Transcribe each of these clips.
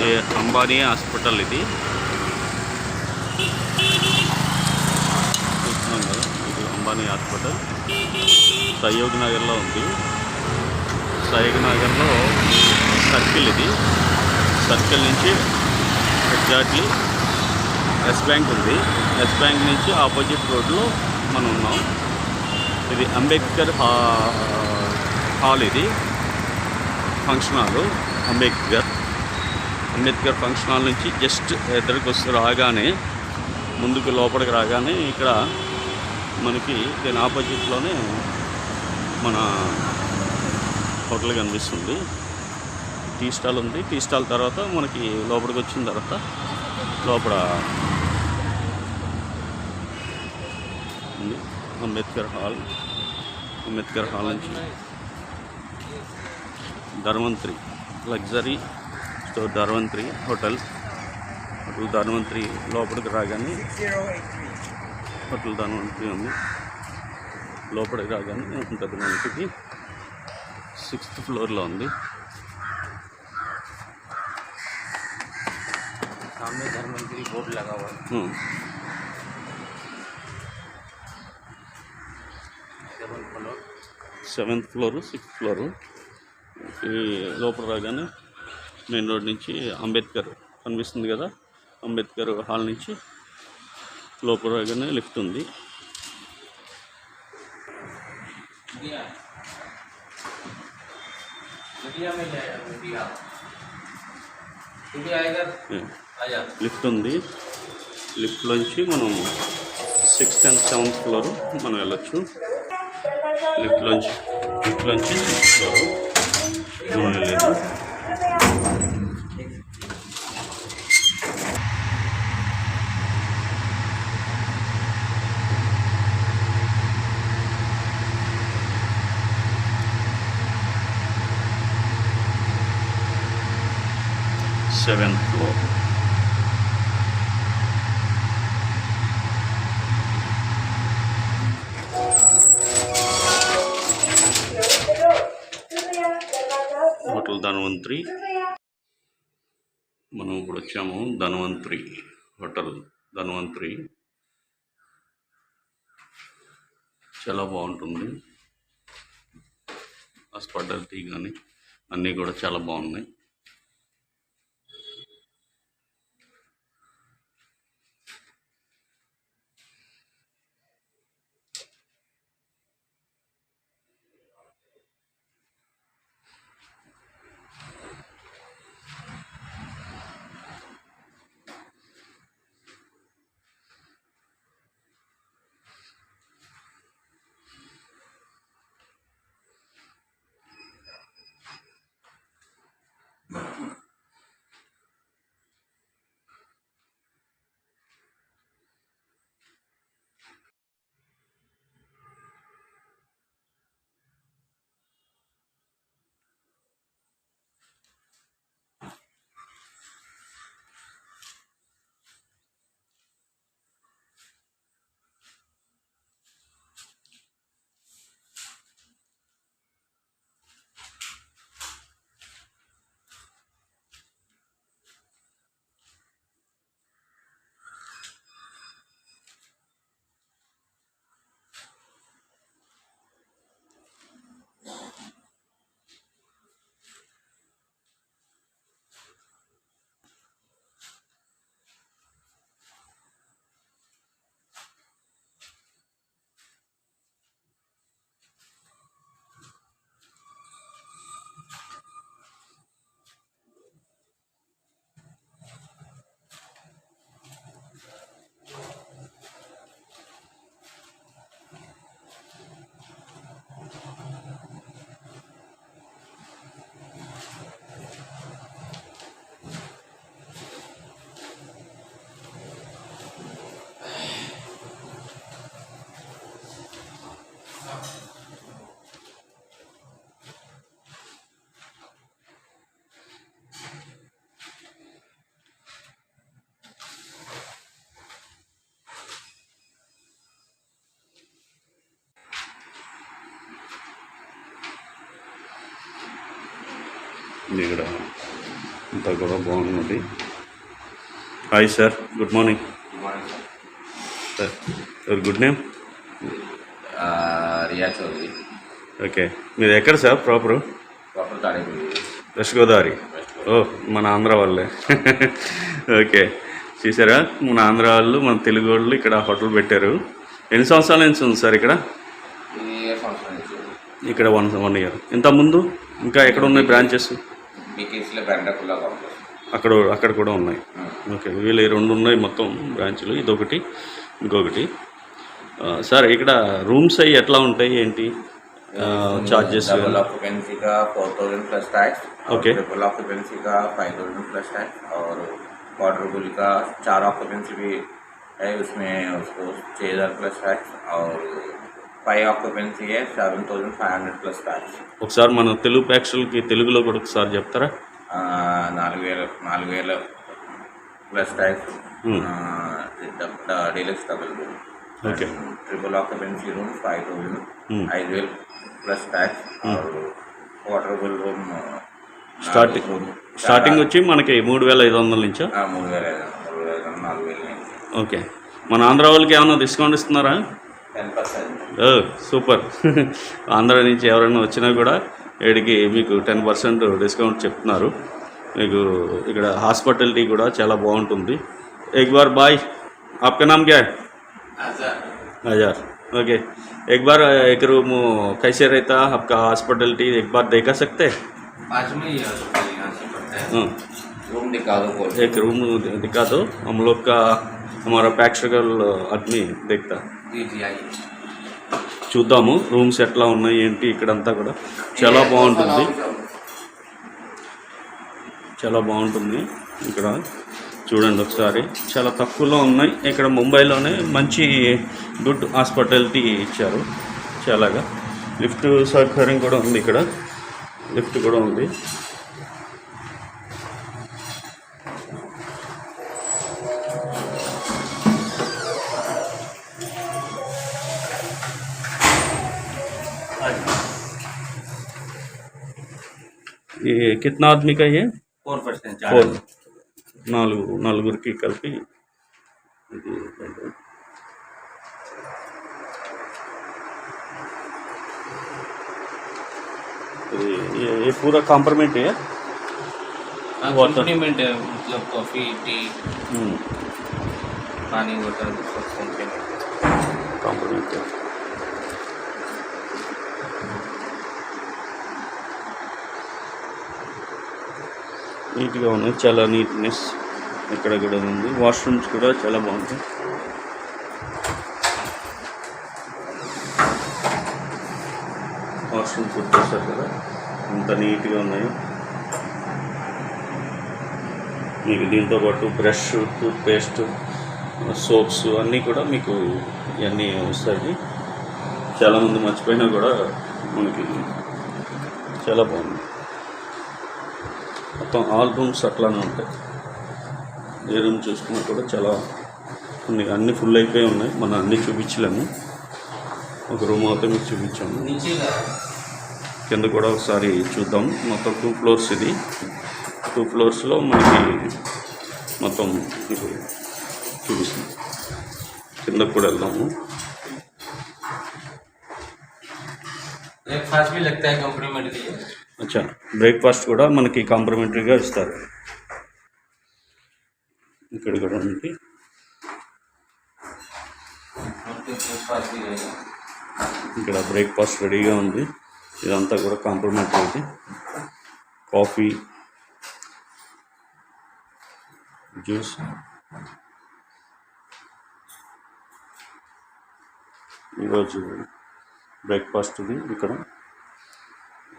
ये अंबानी హాస్పిటల్ ఇది చూస్తున్నాం కదా, ఇది అంబానీ హాస్పిటల్ సహయోగ్ నగర్లో ఉంది. సహయోగ్ నగర్లో సర్కిల్ ఇది. సర్కిల్ నుంచి ఎగ్జాక్ట్లీ ఎస్ బ్యాంక్ ఉంది. ఎస్ బ్యాంక్ నుంచి ఆపోజిట్ రోడ్లో మనం ఉన్నాం. ఇది అంబేద్కర్ హాల్, ఇది function hall. Ambedkar function hall నుంచి జస్ట్ ఎదురుకు వస్తే రాగానే, ముందుకు లోపలికి రాగానే ఇక్కడ మనకి దీని ఆపోజిట్లోనే మన హోటల్ కనిపిస్తుంది. టీ స్టాల్ ఉంది. టీ స్టాల్ తర్వాత మనకి లోపలికి వచ్చిన తర్వాత లోపల ఉంది అంబేద్కర్ హాల్. అంబేద్కర్ హాల్ నుంచి Dhanvantari luxury store, Dhanvantari hotel Dhanvantari లోపలికి రాగానే హోటల్ ధన్వంతరి ఉంది. లోపలికి రాగానే ఉంటుంది మనకి. 6th ఫ్లోర్లో ఉంది. सामने धन्वंतरी बोर्ड लगा हुआ है. 7th floor 6th floor. ఈ లోపల రాగానే మెయిన్ రోడ్ నుంచి అంబేద్కర్ కనిపిస్తుంది కదా, అంబేద్కర్ హాల్ నుంచి లోపల రాగానే లిఫ్ట్ ఉంది. లిఫ్ట్ ఉంది. లిఫ్ట్లోంచి మనం 6th and 7th ఫ్లోర్ మనం వెళ్ళొచ్చు. లిఫ్ట్లోంచి 6th ఫ్లోర్ మనం వెళ్ళలేదు. Seventh floor. హోటల్ ధన్వంతరి. మనం ఇప్పుడు వచ్చాము ధన్వంతరి హోటల్. ధన్వంతరి చాలా బాగుంటుంది. హాస్పిటాలిటీ కానీ అన్నీ కూడా చాలా బాగున్నాయి. ఇక్కడ అంతా కూడా బాగున్నది. Hi sir, good morning sir. Your good name? Riya Chaudhary. Okay, మీరు ఎక్కడ sir proper? Tadepalli, West Godavari. ఓ, మన ఆంధ్ర వాళ్ళే. ఓకే, చూసారా, మన ఆంధ్ర వాళ్ళు మన తెలుగు వాళ్ళు ఇక్కడ హోటల్ పెట్టారు. ఎన్ని సంవత్సరాల నుంచి ఉంది సార్ ఇక్కడ? ఇది ఏ సంవత్సరం నుంచి ఇక్కడ 1 year. ఇంతకుముందు ఇంకా ఎక్కడ ఉన్నాయి బ్రాంచెస్? బీకేసీలో బెండకుల్లా కాంప్లెక్స్ అక్కడ కూడా ఉన్నాయి. ఓకే, వీళ్ళు 2 ఉన్నాయి మొత్తం బ్రాంచ్లు, ఇదొకటి ఇంకొకటి. సార్ ఇక్కడ రూమ్స్ అవి ఎట్లా ఉంటాయి ఏంటి చార్జెస్? डबल ऑक्यूपेंसी का 4,000 plus tax, okay, triple occupancy का 5,000 प्लस टैक्स, और क्वाड्रुपल का 4 ऑक्यूपेंसी भी है उसमें उसको 6,000 प्लस टैक्स, और 5 ऑक्यूपेंसी है 7,500 प्लस टैक्स. ఒకసారి మన తెలుగు ప్రేక్షకులకి తెలుగులో కూడా ఒకసారి చెప్తారా? 4,000 plus tax, deluxe double room. Okay, triple occupancy room 5,000, 5,000 plus tax, और क्वार्टरबल रूम స్టార్టింగ్ వచ్చి మనకి 3,500 నుంచా? 3,500, 4,000. ఓకే, మన ఆంధ్ర వాళ్ళకి ఏమైనా డిస్కౌంట్ ఇస్తున్నారా? 10%. సూపర్. ఆంధ్ర నుంచి ఎవరైనా వచ్చినా కూడా వీడికి మీకు 10% డిస్కౌంట్ చెప్తున్నారు. మీకు ఇక్కడ హాస్పిటాలిటీ కూడా చాలా బాగుంటుంది. ఎక్ బార్ బాయ్, ఆప్కా నామ్ క్యా హై? आज़ाद. ओके, एक बार एक रूम कैसे रहता आपका हॉस्पिटलिटी, एक बार देखा सकते हैं? पाँच में यहाँ से पड़ता है. हाँ, रूम दिखा दो. एक रूम दिखा दो, हम लोग का हमारा प्रैक्टिकल आदमी देखता. जी आइए చూద్దాము రూమ్స్ ఎట్లా ఉన్నాయి ఏంటి. ఇక్కడంతా కూడా చాలా బాగుంటుంది, చాలా బాగుంటుంది. ఇక్కడ చూడండి ఒకసారి, చాలా తక్కువలో ఉన్నాయి. ఇక్కడ ముంబైలోనే మంచి గుడ్ హాస్పిటాలిటీ ఇచ్చారు చాలాగా. లిఫ్ట్ సౌకర్యం కూడా ఉంది, ఇక్కడ లిఫ్ట్ కూడా ఉంది. ये कितना आदमी का ये? 4%. నలుగురికి కలిపి ఇది. ये पूरा कॉम्प्लीमेंट है? कॉम्प्लीमेंट है, मतलब कॉफ़ी, टी, पानी, वाटर सब कॉम्प्लीमेंट है. నీట్గా ఉన్నాయి, చాలా నీట్నెస్ ఇక్కడ కూడా ఉంది. వాష్రూమ్స్ కూడా చాలా బాగుంటాయి. వాష్రూమ్స్ వచ్చేసారు కదా, ఇంత నీట్గా ఉన్నాయి. మీకు దీంతో పాటు బ్రష్, టూత్పేస్ట్, సోప్స్ అన్నీ కూడా మీకు ఇవన్నీ వస్తాయి. చాలామంది మర్చిపోయినా కూడా మనకి చాలా బాగుంది. మొత్తం ఆల్ రూమ్స్ అట్లానే ఉంటాయి. ఏ రూమ్ చూసుకున్నా కూడా చాలా అన్నీ ఫుల్ అయిపోయి ఉన్నాయి. మనం అన్నీ చూపించలేము, ఒక రూమ్ అయితే మీకు చూపించాము. కింద కూడా ఒకసారి చూద్దాం. మొత్తం 2 floors ఇది. 2 floors మనకి మొత్తం మీకు చూపిస్తుంది. కిందకు కూడా వెళ్దాము. ब्रेकफास्ट भी लगता है कॉम्प्लीमेंट्री. అచ్చా, బ్రేక్ఫాస్ట్ కూడా మనకి కాంప్లిమెంటరీగా ఇస్తారు. ఇక్కడ కూడా ఉంది. ఇక్కడ బ్రేక్ఫాస్ట్ రెడీగా ఉంది. ఇదంతా కూడా కాంప్లిమెంటరీ. కాఫీ, జ్యూస్, ఈరోజు బ్రేక్ఫాస్ట్ ఇది. ఇక్కడ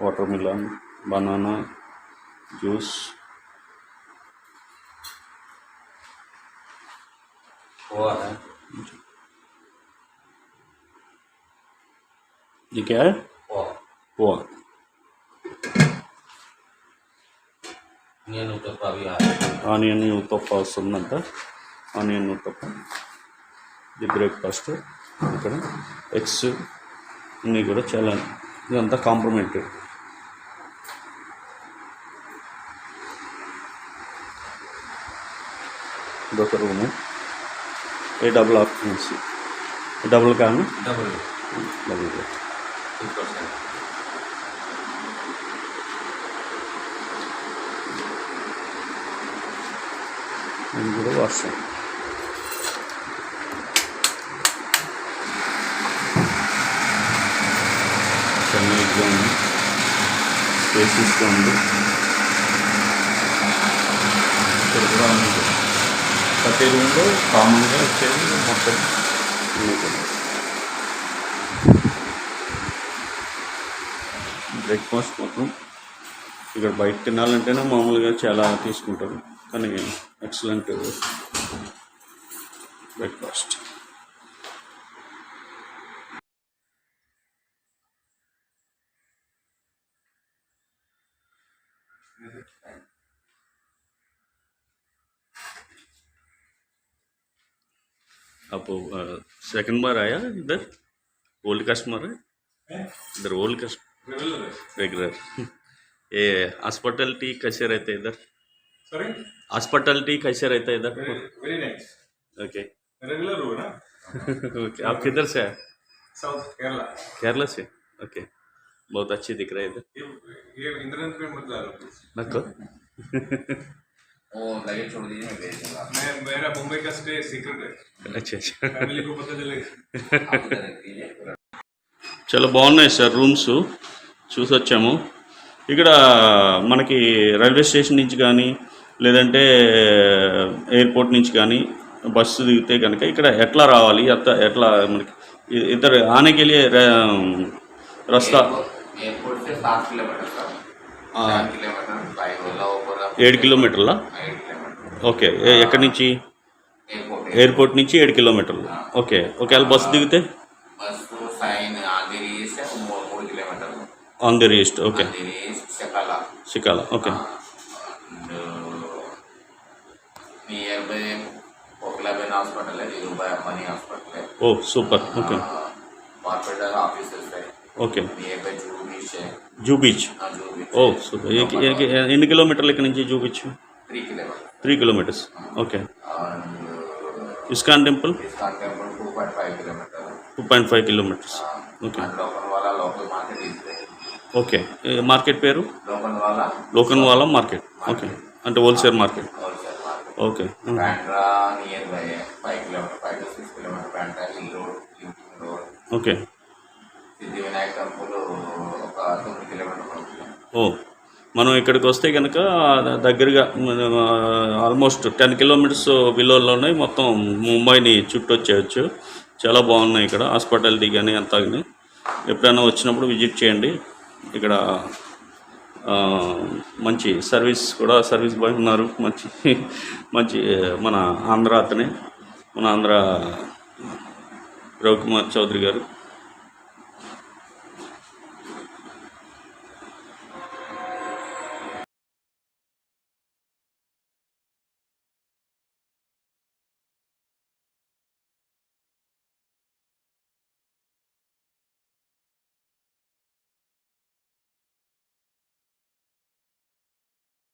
వాటర్ మిలన్, బనానా జ్యూస్, ये क्या है? पोहा. ఆనియన్ ఉత్తప్ప వస్తుందంట. ఆనియన్ ఉత్తప్ప ఇది బ్రేక్ఫాస్ట్. ఇక్కడ ఎగ్స్ అన్నీ కూడా చాలా, ఇదంతా కాంప్లిమెంటరీ. ఇదొక రూము. ఏ డబుల్ ఆక్యుపెన్సీ, డబుల్ కాను डबल డబుల్ బెడ్. 2%. ఇది కూడా వాష్రూమ్. నీట్గా ఉంది, స్పేసెస్గా ఉంది. ఇక్కడ కూడా ఉంది. ప్రతి రూమ్లో కామన్గా వచ్చేది మొత్తం బ్రేక్ఫాస్ట్ మొత్తం. ఇక్కడ బయట తినాలంటేనే మామూలుగా చాలా తీసుకుంటారు, కానీ ఎక్సలెంట్ బ్రేక్ఫాస్ట్. आप सेकंड बार आया इधर? ओल्ड कस्टमर है इधर? Old customer regular. ये हॉस्पिटलिटी कैसे रहते हैं इधर? सॉरी, हॉस्पिटलिटी कैसे रहता है इधर? Very nice. ओके रेगुलर हो ना. ओके. आप किधर से आए? साउथ केरला. केरला से. ओके, बहुत अच्छी दिख रहा है इधर. ये इंटरनेट पे मत डालो प्लीज. नको. वो लगेज छोड़ दीजिए, मैं भेज दूंगा. मेरा मुंबई का स्टे सीक्रेट है, अच्छा अच्छा. फैमिली को पता चलेगा. आप उधर रख दीजिए. చాలా బాగున్నాయి సార్ రూమ్స్, చూసి వచ్చాము. ఇక్కడ మనకి రైల్వే స్టేషన్ నుంచి కానీ లేదంటే ఎయిర్పోర్ట్ నుంచి కానీ బస్సు దిగితే కనుక ఇక్కడ ఎట్లా రావాలి, ఎట్లా మనకి ఇద్దరు ఆనేకి రస్తా? एयरपोर्ट से 7 किलोमीटर सर. 4 किलोमीटर बाई ओला ऊपर 7 కిలోమీటర్లా? 8 किलोमीटर. ఓకే. ఎక్కడి నుంచి? एयरपोर्ट ఎయిర్పోర్ట్ నుంచి 7 కిలోమీటర్లు. ఓకే. ఒకవేళ బస్సు దిగితే बस तो साइन आंधेरी से 3 kilometre. On the east. Okay. Andheri Chakala. Chakala. Okay. Nearby Kokilaben hospital है, धीरूभाई अंबानी हॉस्पिटल है. ఓ సూపర్. ఓకే कॉर्पोरेट ऑफिसेस है. Okay. Nearby Juhu beach है. జూ బీచ్. जू बीच ఓ సూపర్. ఎన్ని కిలోమీటర్లు ఇక్కడ నుంచి Juhu beach? 3 kilometre. 3 kilometres. Okay. और ISKCON temple ISKCON temple 2.5 kilometre. 2.5 kilometres. Okay. Local वाला local market is okay. Market పేరు? लोकल वाला లోకన్వాలా మార్కెట్. ఓకే, అంటే wholesale market. Wholesale market. Okay. Bandra near by 5 kilometre, 5 to 6 kilometre. Bandra hill road, linking road. Okay. Siddhi Vinayak temple ఒక 9 kilometre పడుతుంది. ఓ, మనం ఇక్కడికి వస్తే కనుక దగ్గరగా ఆల్మోస్ట్ 10 కిలోమీటర్స్ బిలోలోనే మొత్తం ముంబైని చుట్టొచ్చేయచ్చు. చాలా బాగున్నాయి ఇక్కడ హాస్పిటాలిటీ కానీ అంతా కానీ. ఎప్పుడైనా వచ్చినప్పుడు విజిట్ చేయండి. ఇక్కడ మంచి సర్వీస్ కూడా, సర్వీస్ బాయ్ ఉన్నారు. మంచి మంచి మన ఆంధ్ర అతనే, మన ఆంధ్ర రవికుమార్ చౌదరి గారు.